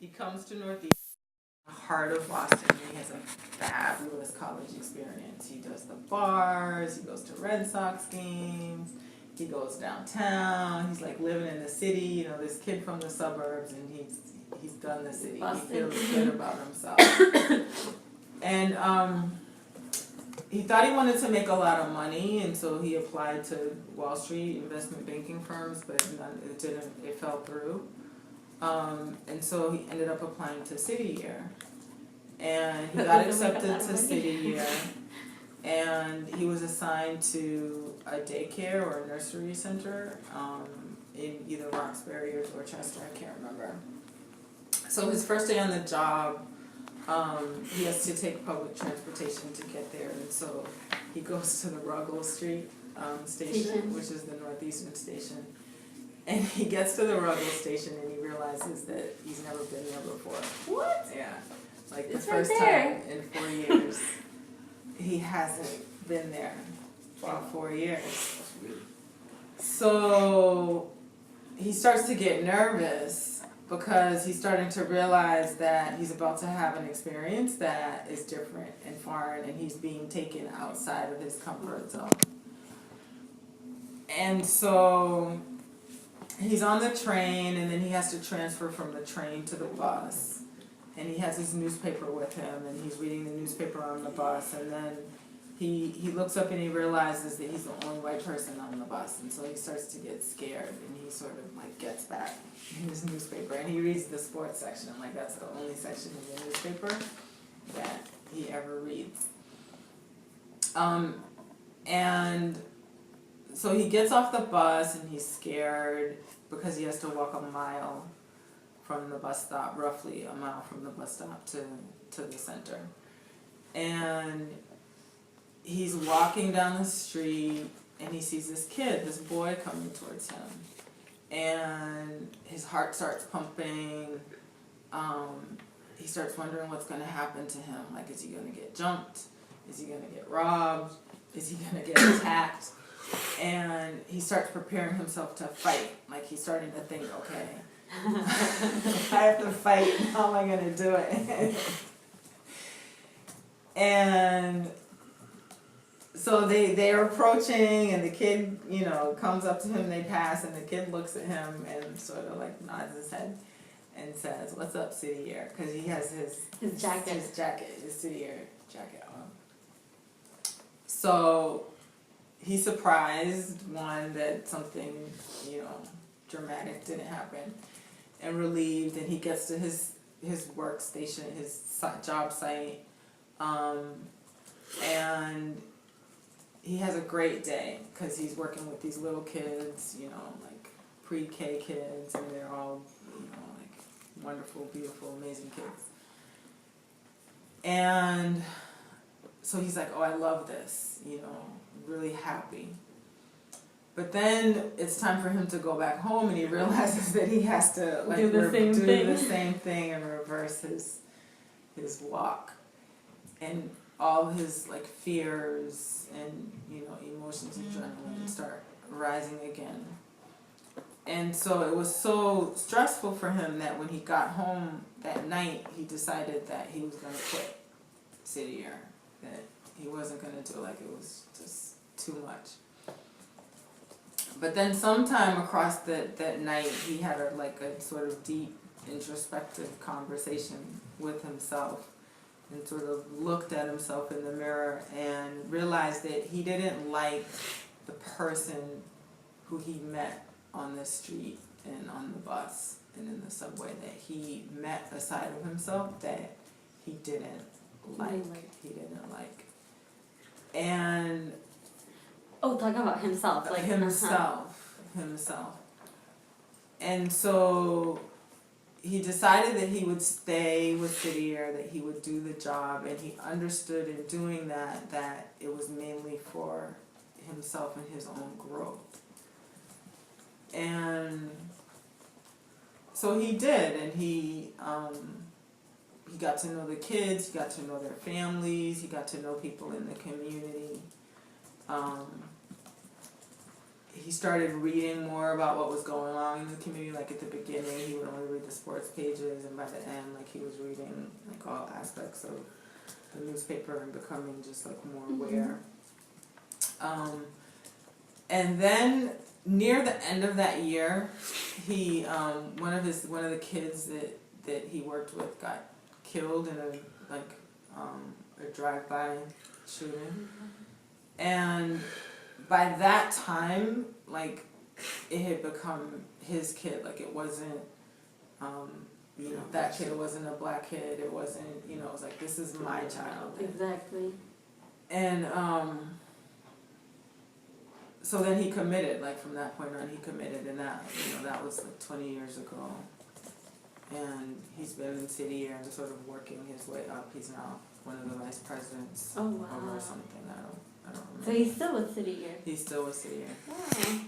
He comes to Northeast, heart of Boston. He has a fabulous college experience. He does the bars, he goes to Red Sox games, he goes downtown, he's like living in the city, you know, this kid from the suburbs, and he's done the city. Boston. He feels good about himself. And he thought he wanted to make a lot of money, and so he applied to Wall Street investment banking firms, but it fell through. And so he ended up applying to City Year. And he got accepted to City Year. And he was assigned to a daycare or a nursery center in either Roxbury or Dorchester, I can't remember. So his first day on the job, he has to take public transportation to get there. And so he goes to the Ruggles Street station, which is the Northeastern station. And he gets to the Ruggles station and he realizes that he's never been there before. What? Yeah. Like the It's first right there. time in 4 years. He hasn't been there in 4 years. So he starts to get nervous because he's starting to realize that he's about to have an experience that is different and foreign, and he's being taken outside of his comfort zone. And so he's on the train, and then he has to transfer from the train to the bus. And he has his newspaper with him, and he's reading the newspaper on the bus. And then he looks up and he realizes that he's the only white person on the bus. And so he starts to get scared, and he sort of like gets back in his newspaper. And he reads the sports section. I'm like, that's the only section in the newspaper that he ever reads. And so he gets off the bus, and he's scared because he has to walk a mile from the bus stop, roughly a mile from the bus stop to the center. And he's walking down the street, and he sees this kid, this boy coming towards him. And his heart starts pumping. He starts wondering what's going to happen to him. Like, is he going to get jumped? Is he going to get robbed? Is he going to get attacked? And he starts preparing himself to fight. Like, he's starting to think, okay, I have to fight. How am I going to do it? And so they're approaching, and the kid, you know, comes up to him, they pass, and the kid looks at him and sort of like nods his head and says, "What's up, City Year?" Because he has his jacket, his City Year jacket on. So he's surprised, one, that something, you know, dramatic didn't happen, and relieved, and he gets to his workstation, his job site, and he has a great day because he's working with these little kids, you know, like pre-K kids, and they're all, you know, like wonderful, beautiful, amazing kids. And so he's like, oh, I love this, you know, really happy. But then it's time for him to go back home, and he realizes that he has to like do the same thing and reverse his walk. And all his like fears and, you know, emotions and adrenaline start rising again. And so it was so stressful for him that when he got home that night, he decided that he was going to quit City Year, that he wasn't going to do it, like it was just too much. But then sometime across that night, he had a sort of deep introspective conversation with himself, and sort of looked at himself in the mirror and realized that he didn't like the person who he met on the street and on the bus and in the subway, that he met a side of himself that he didn't like. And talking about himself, like himself. And so he decided that he would stay with City Year, that he would do the job, and he understood in doing that it was mainly for himself and his own growth. And so he did, and he got to know the kids, he got to know their families, he got to know people in the community. he started reading more about what was going on in the community. Like at the beginning, he would only read the sports pages, and by the end, like he was reading like all aspects of the newspaper and becoming just like more aware. And then near the end of that year, he one of the kids that he worked with got killed in a drive-by shooting, and by that time, like it had become his kid. Like it wasn't, that kid. It wasn't a black kid. It wasn't, it was like, this is my child. Exactly. And so then he committed. Like from that point on, he committed, and that was like 20 years ago. And he's been in city year and sort of working his way up. He's now one of the vice presidents. Oh, wow. Or something. I don't remember. So he's still with City Year. He's still with city year. Oh.